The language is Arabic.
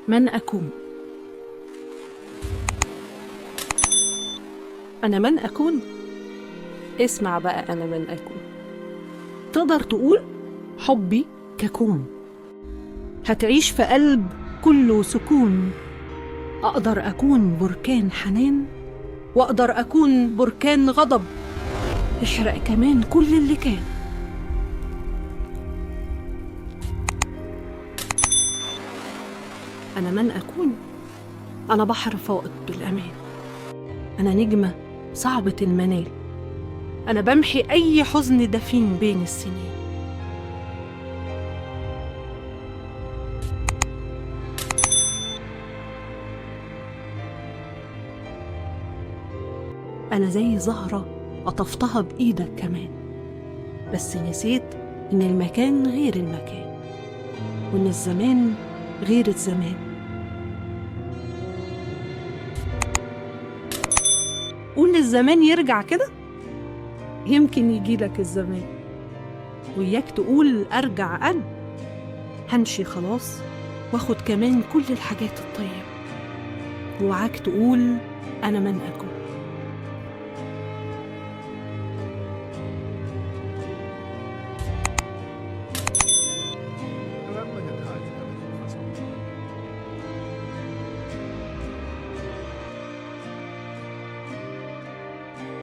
من أكون؟ أنا من أكون؟ اسمع بقى، أنا من أكون. تقدر تقول حبي ككون، هتعيش في قلب كله سكون. أقدر أكون بركان حنان، وأقدر أكون بركان غضب، يحرق كمان كل اللي كان. أنا من أكون؟ أنا بحر فائض بالأمان، أنا نجمة صعبة المنال، أنا بمحي أي حزن دفين بين السنين. أنا زي زهرة قطفتها بإيدك كمان، بس نسيت إن المكان غير المكان، وإن الزمان غير الزمان. قول للزمان يرجع كده، يمكن يجيلك الزمان. وياك تقول أرجع أنا، همشي خلاص واخد كمان كل الحاجات الطيبة. وعاك تقول أنا من أكون.